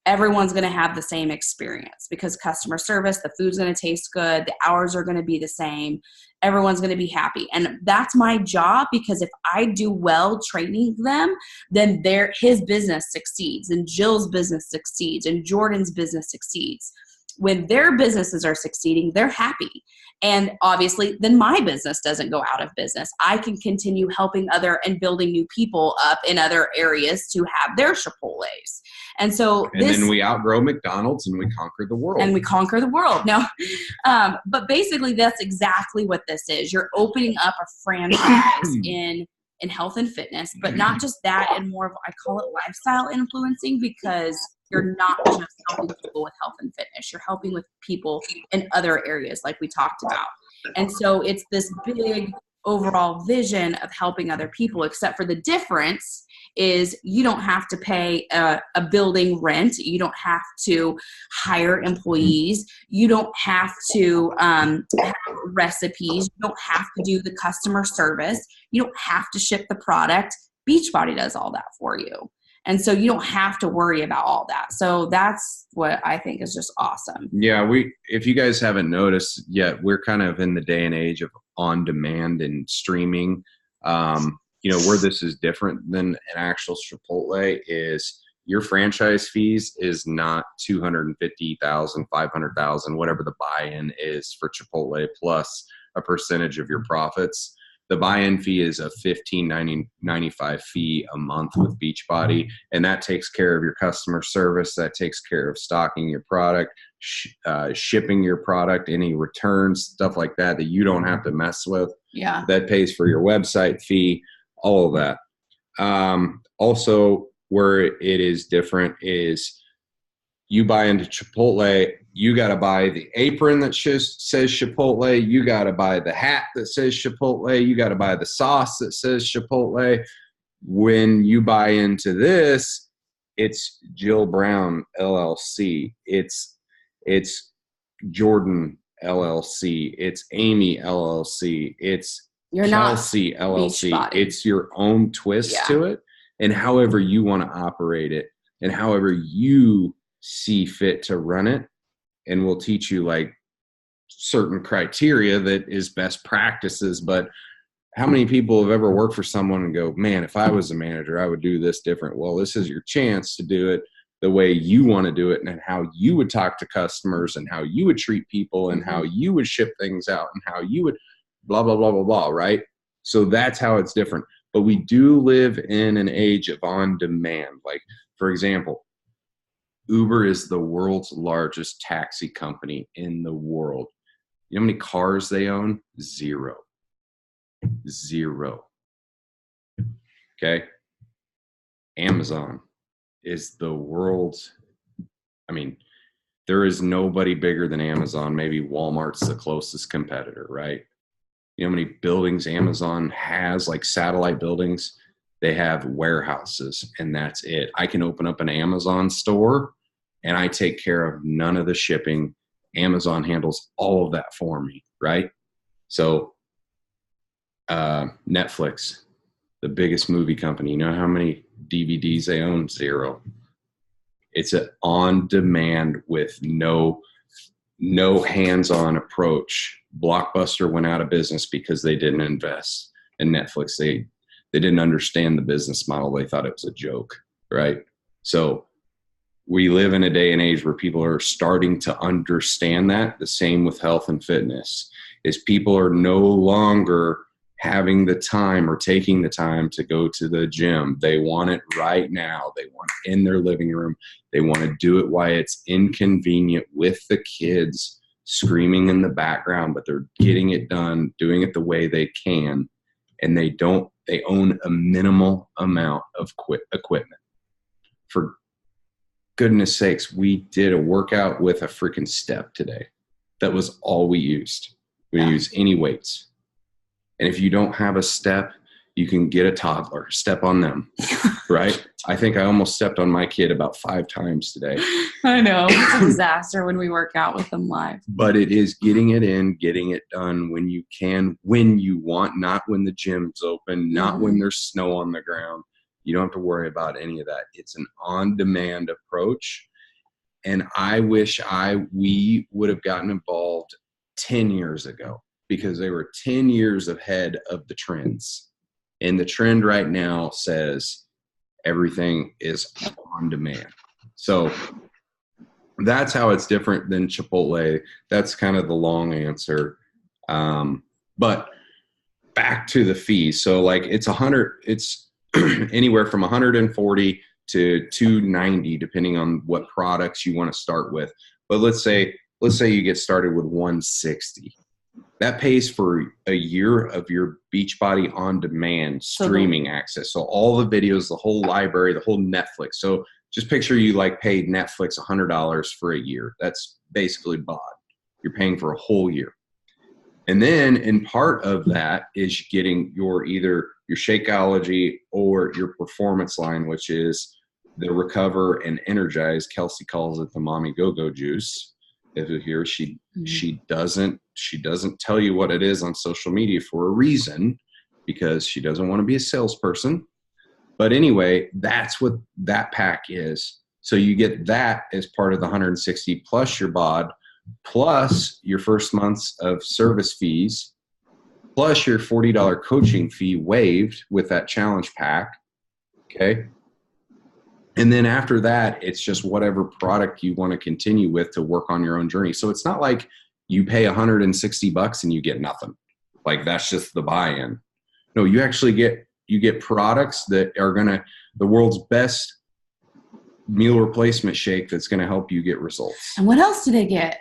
Everyone's going to have the same experience because customer service, the food's going to taste good, the hours are going to be the same, everyone's going to be happy. And that's my job, because if I do well training them, then his business succeeds, and Jill's business succeeds, and Jordan's business succeeds. When their businesses are succeeding, they're happy. And obviously, then my business doesn't go out of business. I can continue helping and building new people up in other areas to have their Chipotles. And so then we outgrow McDonald's and we conquer the world. And we conquer the world. No, but basically that's exactly what this is. You're opening up a franchise in health and fitness, but not just that, and more of, I call it lifestyle influencing, because you're not just helping people with health and fitness. You're helping with people in other areas like we talked about. And so it's this big overall vision of helping other people, except for the difference is you don't have to pay a building rent. You don't have to hire employees. You don't have to have recipes. You don't have to do the customer service. You don't have to ship the product. Beachbody does all that for you. And so you don't have to worry about all that. So that's what I think is just awesome. Yeah, if you guys haven't noticed yet, we're kind of in the day and age of on demand and streaming. Where this is different than an actual Chipotle is your franchise fees is not $250,000, $500,000, whatever the buy-in is for Chipotle, plus a percentage of your profits. The buy-in fee is a $15.95 fee a month with Beachbody, and that takes care of your customer service. That takes care of stocking your product, shipping your product, any returns, stuff like that you don't have to mess with. Yeah. That pays for your website fee, all of that. Also, where it is different is you buy into Chipotle, you got to buy the apron that says Chipotle. You got to buy the hat that says Chipotle. You got to buy the sauce that says Chipotle. When you buy into this, it's Jill Brown LLC. It's Jordan LLC. It's Amy LLC. It's Kelsey LLC. It's your own twist to it, and however you want to operate it, and however you see fit to run it. And we'll teach you like certain criteria that is best practices. But how many people have ever worked for someone and go, man, if I was a manager, I would do this different? Well, this is your chance to do it the way you want to do it, and how you would talk to customers, and how you would treat people, and how you would ship things out, and how you would blah, blah, blah, blah, blah, right? So that's how it's different. But we do live in an age of on demand. Like, for example, Uber is the world's largest taxi company in the world. You know how many cars they own? Zero. Okay. Amazon is the world's, there is nobody bigger than Amazon. Maybe Walmart's the closest competitor, right? You know how many buildings Amazon has, like satellite buildings? They have warehouses, and that's it. I can open up an Amazon store, and I take care of none of the shipping. Amazon handles all of that for me, right? So Netflix, the biggest movie company, you know how many DVDs they own? Zero. It's an on-demand with no hands-on approach. Blockbuster went out of business because they didn't invest. And Netflix, they didn't understand the business model. They thought it was a joke, right? So we live in a day and age where people are starting to understand that. The same with health and fitness, is people are no longer having the time or taking the time to go to the gym. They want it right now. They want it in their living room. They want to do it while it's inconvenient with the kids screaming in the background, but they're getting it done, doing it the way they can. And they own a minimal amount of equipment. For goodness sakes, we did a workout with a freaking step today. That was all we used. We didn't use any weights. And if you don't have a step, You can get a toddler, step on them, right? I think I almost stepped on my kid about 5 times today. I know. It's a disaster when we work out with them live. But it is getting it in, getting it done when you can, when you want, not when the gym's open, not when there's snow on the ground. You don't have to worry about any of that. It's an on-demand approach. And I wish we would have gotten involved 10 years ago, because they were 10 years ahead of the trends. And the trend right now says everything is on demand. So that's how it's different than Chipotle. That's kind of the long answer. But back to the fees. So like it's anywhere from 140 to 290, depending on what products you want to start with. But let's say you get started with 160. That pays for a year of your Beachbody on demand streaming access. So all the videos, the whole library, the whole Netflix. So just picture you like paid Netflix $100 for a year. That's basically BOD. You're paying for a whole year. And then in part of that is getting either your Shakeology or your performance line, which is the Recover and Energize. Kelsey calls it the Mommy Go-Go juice. If you hear, she doesn't tell you what it is on social media for a reason, because she doesn't want to be a salesperson. But anyway, that's what that pack is. So you get that as part of the 160 plus your BOD, plus your first months of service fees, plus your $40 coaching fee waived with that challenge pack. Okay. And then after that, it's just whatever product you want to continue with to work on your own journey. So it's not like you pay $160 and you get nothing. Like that's just the buy-in. No, you actually get products that are the world's best meal replacement shake that's going to help you get results. And what else do they get?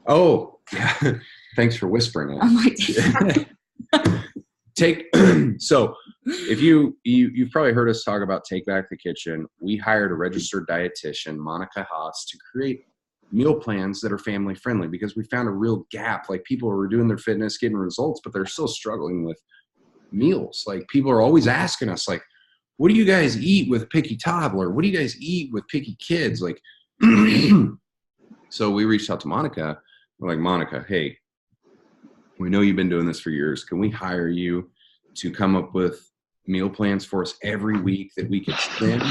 Oh, yeah. Thanks for whispering it. I'm like, So if you've probably heard us talk about Take Back the Kitchen. We hired a registered dietitian, Monica Haas, to create meal plans that are family friendly, because we found a real gap. Like people were doing their fitness, getting results, but they're still struggling with meals. Like people are always asking us, like, what do you guys eat with a picky toddler? What do you guys eat with picky kids? Like, so we reached out to Monica. We're like, Monica, hey, we know you've been doing this for years. Can we hire you to come up with meal plans for us every week that we could spend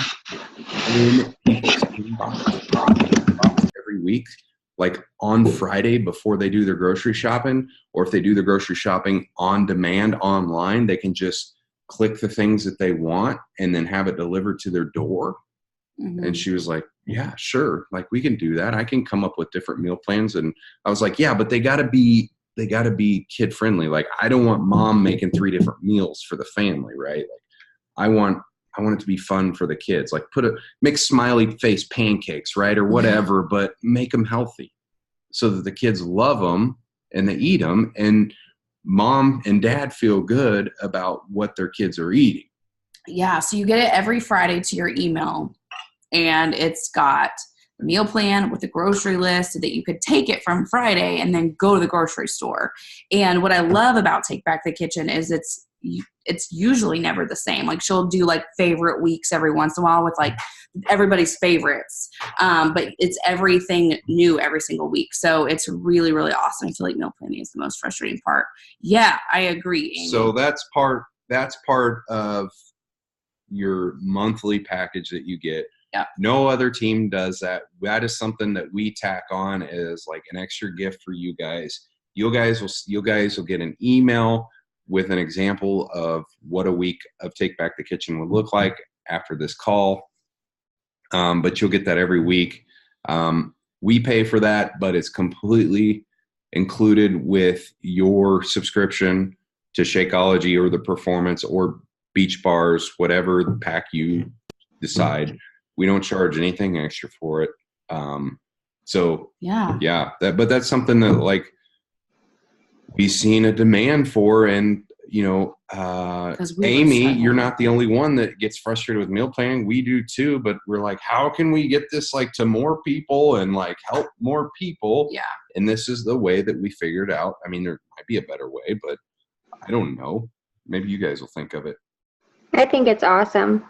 in people's inbox every week, like on Friday before they do their grocery shopping, or if they do their grocery shopping on demand online, they can just click the things that they want and then have it delivered to their door. Mm-hmm. And she was like, yeah, sure. Like we can do that. I can come up with different meal plans. And I was like, yeah, but they gotta be kid friendly. Like I don't want mom making 3 different meals for the family, right? Like I want it to be fun for the kids. Like make smiley face pancakes, right? Or whatever, but make them healthy so that the kids love them and they eat them, and mom and dad feel good about what their kids are eating. Yeah. So you get it every Friday to your email, and it's got the meal plan with the grocery list so that you could take it from Friday and then go to the grocery store. And what I love about Take Back the Kitchen is it's usually never the same. Like she'll do like favorite weeks every once in a while with like everybody's favorites. But it's everything new every single week. So it's really, really awesome. I feel like meal planning is the most frustrating part. Yeah, I agree, Amy. So that's part of your monthly package that you get. Yeah. No other team does that. That is something that we tack on as like an extra gift for you guys. You guys will get an email with an example of what a week of Take Back the Kitchen would look like after this call. But you'll get that every week. We pay for that, but it's completely included with your subscription to Shakeology or the Performance or Beach Bars, whatever the pack you decide. We don't charge anything extra for it. So but that's something that like we've seen a demand for. And, Amy, you're not the only one that gets frustrated with meal planning. We do too, but we're like, how can we get this like to more people and like help more people? Yeah. And this is the way that we figured out. I mean, there might be a better way, but I don't know. maybe you guys will think of it. I think it's awesome.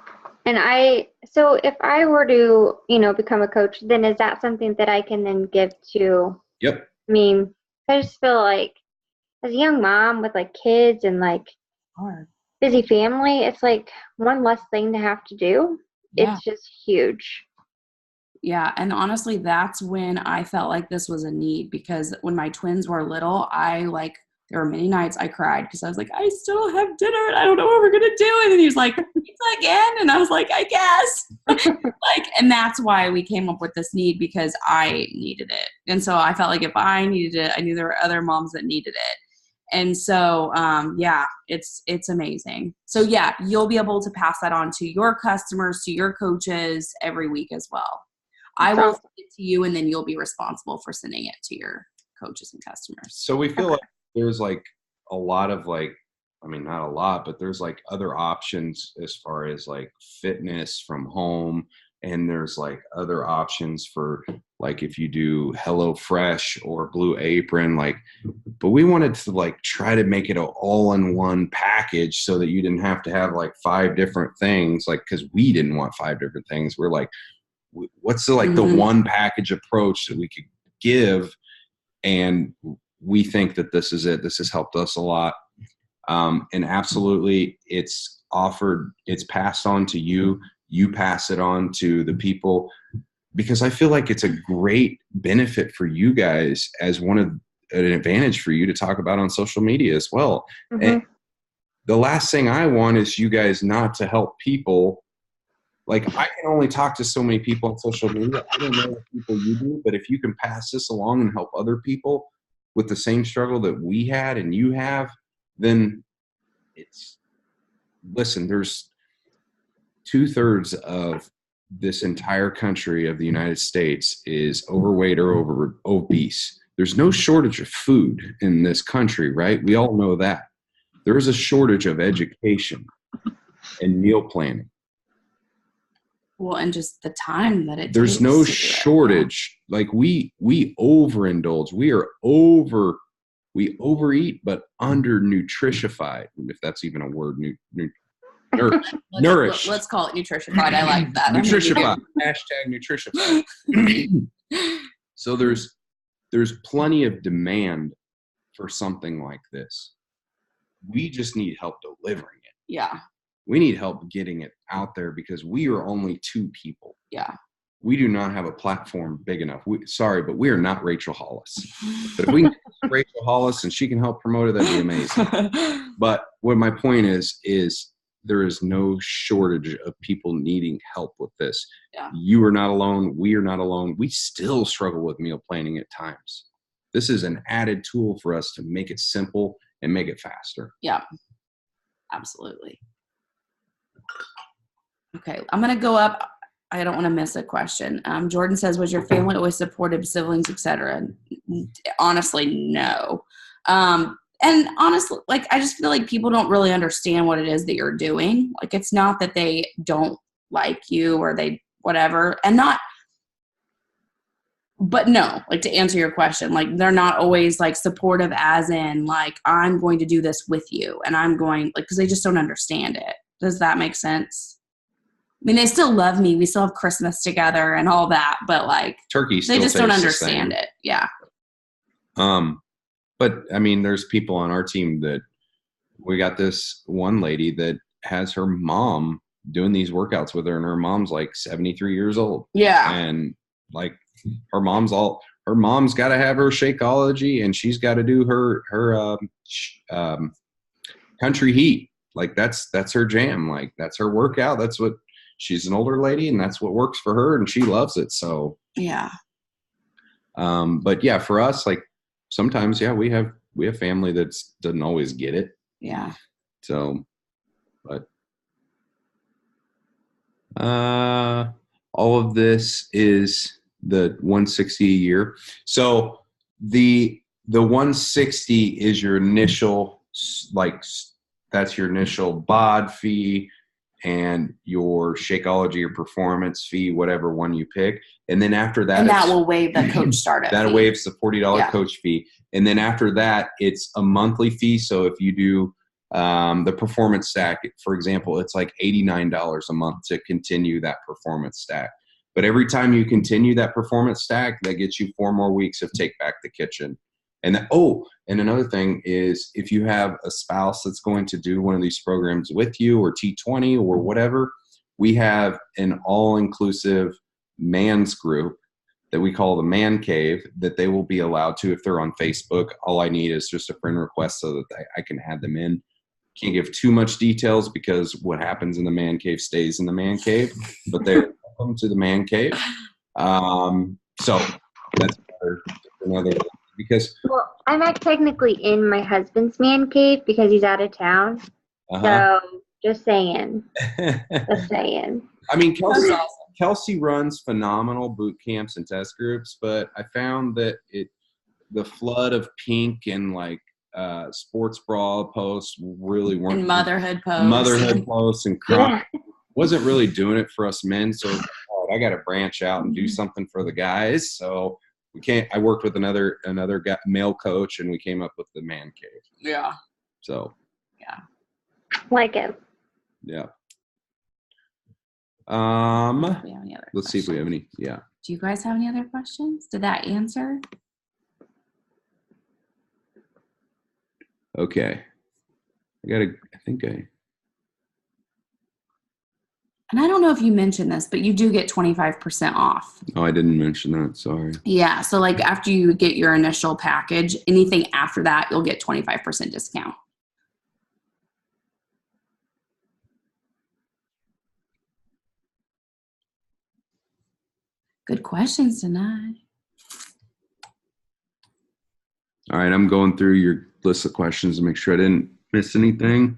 And so if I were to, become a coach, then is that something that I can then give to? Yep. I mean, I just feel like as a young mom with like kids and like busy family, it's like one less thing to have to do. Yeah. It's just huge. Yeah. And honestly, that's when I felt like this was a need, because when my twins were little, there were many nights I cried because I was like, I still don't have dinner and I don't know what we're going to do. And then he was like, pizza again? And I was like, I guess. And that's why we came up with this need, because I needed it. And so I felt like if I needed it, I knew there were other moms that needed it. And so, it's amazing. So yeah, you'll be able to pass that on to your customers, to your coaches every week as well. I will send it to you, and then you'll be responsible for sending it to your coaches and customers. So we feel like there's like a lot of not a lot, but there's like other options as far as like fitness from home. And there's like other options for like if you do HelloFresh or Blue Apron, but we wanted to like try to make it an all-in-one package so that you didn't have to have like 5 different things, like, because we didn't want 5 different things. We're like, what's the one package approach that we could give? And we think that this is it. This has helped us a lot. And absolutely it's passed on to you. You pass it on to the people, because I feel like it's a great benefit for you guys as an advantage for you to talk about on social media as well. Mm-hmm. And the last thing I want is you guys not to help people. Like, I can only talk to so many people on social media. I don't know what people you do, but if you can pass this along and help other people with the same struggle that we had and you have, then there's 2/3 of this entire country of the United States is overweight or obese. There's no shortage of food in this country, right? We all know that. There is a shortage of education and meal planning. Well, and just the time that it there's takes no shortage. Like we overindulge. We overeat, but under nutritified, if that's even a word. Nourished. Let's call it nutritified. I like that. Nutritified. #nutritified. So there's plenty of demand for something like this. We just need help delivering it. Yeah. We need help getting it out there, because we are only 2 people. Yeah. We do not have a platform big enough. But we are not Rachel Hollis. But if we can get Rachel Hollis and she can help promote it, that'd be amazing. But what my point is there is no shortage of people needing help with this. Yeah. You are not alone. We are not alone. We still struggle with meal planning at times. This is an added tool for us to make it simple and make it faster. Yeah, absolutely. Okay, I'm going to go up. I don't want to miss a question. Jordan says, was your family always supportive, siblings, etc.? Honestly, no. And honestly, like, I just feel like people don't really understand what it is that you're doing. Like, it's not that they don't like you or they whatever. But no, like, to answer your question, like, they're not always like supportive as in like, I'm going to do this with you and I'm going, like, because they just don't understand it. Does that make sense? I mean, they still love me. We still have Christmas together and all that, but like, turkey still they just don't understand the it. Yeah. But I mean, there's people on our team that we got this one lady that has her mom doing these workouts with her, and her mom's like 73 years old. Yeah. And like her mom's got to have her Shakeology, and she's got to do her Country Heat. Like that's her jam. Like that's her workout. That's what she's an older lady, and that's what works for her, and she loves it. So yeah. But yeah, for us, like sometimes, yeah, we have family that doesn't always get it. Yeah. So, but all of this is the 160 a year. So the 160 is your initial, like, that's your initial bod fee and your Shakeology or performance fee, whatever one you pick. And then after that, and that will waive the coach startup that fee. Waives the $40 coach fee. And then after that, it's a monthly fee. So if you do The performance stack, for example, it's like $89 a month to continue that performance stack. But every time you continue that performance stack, that gets you 4 more weeks of Take Back the Kitchen. And and another thing is, if you have a spouse that's going to do one of these programs with you, or T20 or whatever, we have an all-inclusive man's group that we call the Man Cave, that they will be allowed to, if they're on Facebook. All I need is just a friend request so that I can add them in. Can't give too much details, because what happens in the Man Cave stays in the Man Cave, but they're welcome to the Man Cave. So that's another because. Well, I'm not technically in my husband's man cave because he's out of town. So just saying. Just saying. I mean, Kelsey runs phenomenal boot camps and test groups, but I found that the flood of pink and like sports bra posts really weren't, and motherhood posts and crop wasn't really doing it for us men. So I got to branch out and do something for the guys. So I worked with another male coach, and we came up with the Man Cave. Yeah. So. Yeah. Like it. Yeah. Let's see if we have any. Yeah. Do you guys have any other questions? Did that answer? Okay. And I don't know if you mentioned this, but you do get 25% off. Oh, I didn't mention that. Sorry. Yeah. So like after you get your initial package, anything after that, you'll get 25% discount. Good questions tonight. All right. I'm going through your list of questions to make sure I didn't miss anything.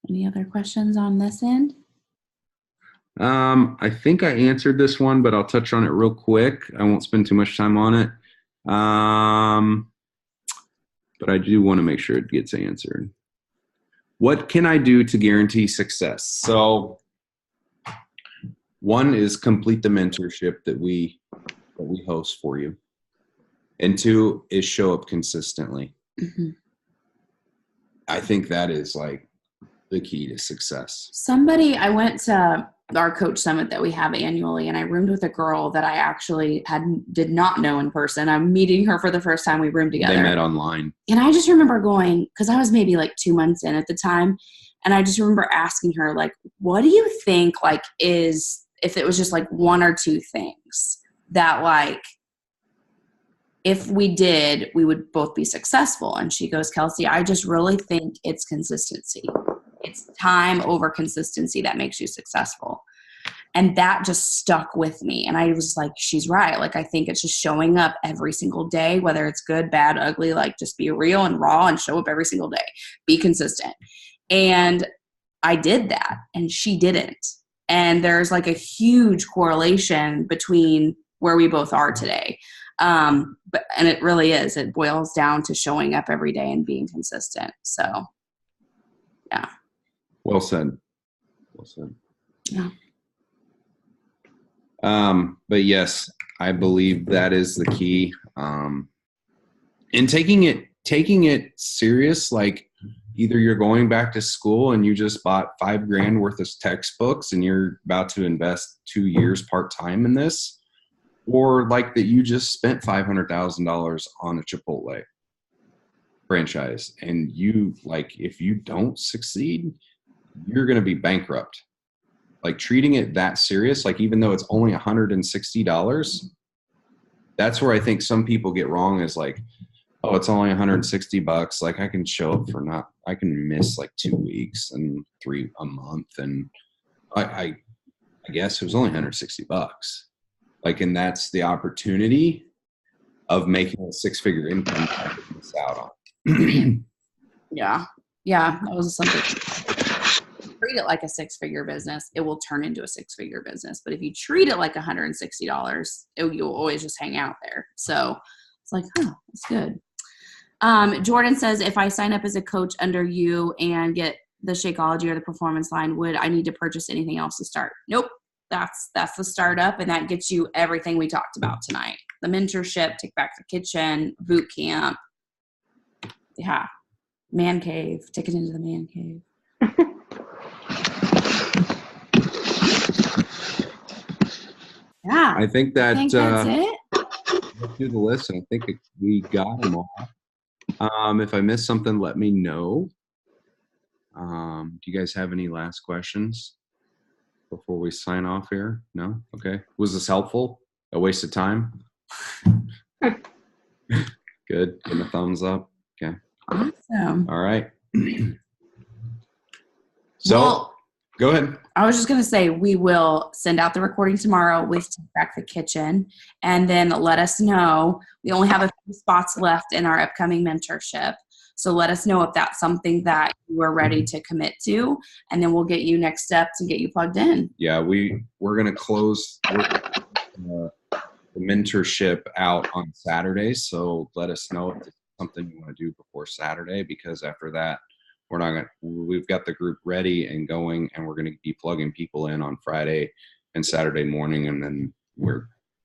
Any other questions on this end? I think I answered this one, but I'll touch on it real quick. I won't spend too much time on it. But I do want to make sure it gets answered. What can I do to guarantee success? So one is complete the mentorship that we host for you. And 2 is show up consistently. Mm-hmm. I think that is like the key to success. I went to our coach summit that we have annually, and I roomed with a girl that I actually did not know in person. I'm meeting her for the first time. We roomed together. They met online. And I just remember going, because I was maybe like 2 months in at the time, and I just remember asking her, like, what do you think, like, if it was just like 1 or 2 things that, like, if we did, we would both be successful? And she goes, Kelsey, I just really think it's consistency. It's time over consistency that makes you successful. And that just stuck with me. And I was like, she's right. Like, I think it's just showing up every single day, whether it's good, bad, ugly, like just be real and raw and show up every single day. Be consistent. And I did that, and she didn't. And there's like a huge correlation between where we both are today. And it really is. It boils down to showing up every day and being consistent. So, yeah. Well said. Well said. Yeah. But yes, I believe that is the key. And taking it serious, like either you're going back to school and you just bought $5,000 worth of textbooks and you're about to invest 2 years part-time in this, or like that you just spent $500,000 on a Chipotle franchise, and you, like, if you don't succeed, you're going to be bankrupt. Like, treating it that serious, like even though it's only $160, that's where I think some people get wrong, is like, oh, it's only $160. Like, I can show up I can miss like 2 weeks and a month. And I guess it was only $160. Like, and that's the opportunity of making a 6-figure income that you miss out on. Yeah. Yeah. That was something. Treat it like a 6-figure business, it will turn into a 6-figure business. But if you treat it like $160, you'll always just hang out there. So it's like, oh, that's good. Jordan says, if I sign up as a coach under you and get the Shakeology or the Performance Line, would I need to purchase anything else to start? Nope. That's the startup, and that gets you everything we talked about tonight. The mentorship, Take Back the Kitchen, boot camp. Yeah. Man cave, ticket into the man cave. Yeah. I think that I think that's it. let's do the list, and I think we got them all. If I missed something, let me know. Do you guys have any last questions before we sign off here? No? Okay. Was this helpful? A waste of time? Good. Give a thumbs up. Okay. Awesome. All right. So Well, go ahead. I was just going to say, we will send out the recording tomorrow with Take Back the Kitchen, and then let us know. We only have a few spots left in our upcoming mentorship. So let us know if that's something that you are ready to commit to, and then we'll get you next steps and get you plugged in. Yeah, we're going to close the mentorship out on Saturday. So let us know if it's something you want to do before Saturday, because after that, we've got the group ready and going, and we're going to be plugging people in on Friday and Saturday morning. And then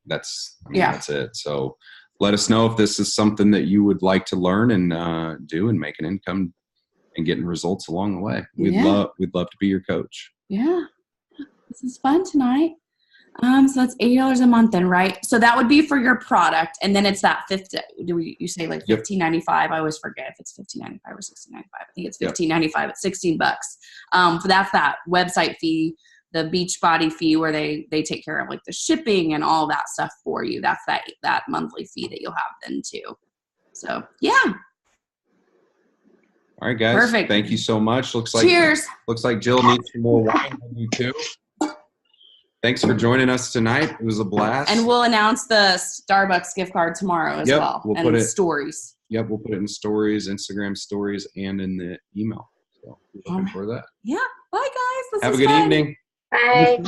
that's it. So let us know if this is something that you would like to learn and do and make an income and getting results along the way. We'd love to be your coach. Yeah. This is fun tonight. So that's $80 a month then, right? So that would be for your product, and then it's that you say like $15.95? I always forget if it's $15.95 or $16.95. I think it's $15.95. It's $16. So that's that website fee, the Beachbody fee, where they take care of like the shipping and all that stuff for you. That's that monthly fee that you'll have then too. So yeah. All right, guys. Perfect. Thank you so much. Cheers. Looks like Jill needs some more wine than you too. Thanks for joining us tonight. It was a blast. And we'll announce the Starbucks gift card tomorrow as well. We'll put it stories. Yep, we'll put it in stories, Instagram stories, and in the email. So we're looking for that. Yeah. Bye, guys. Have a good evening. Bye.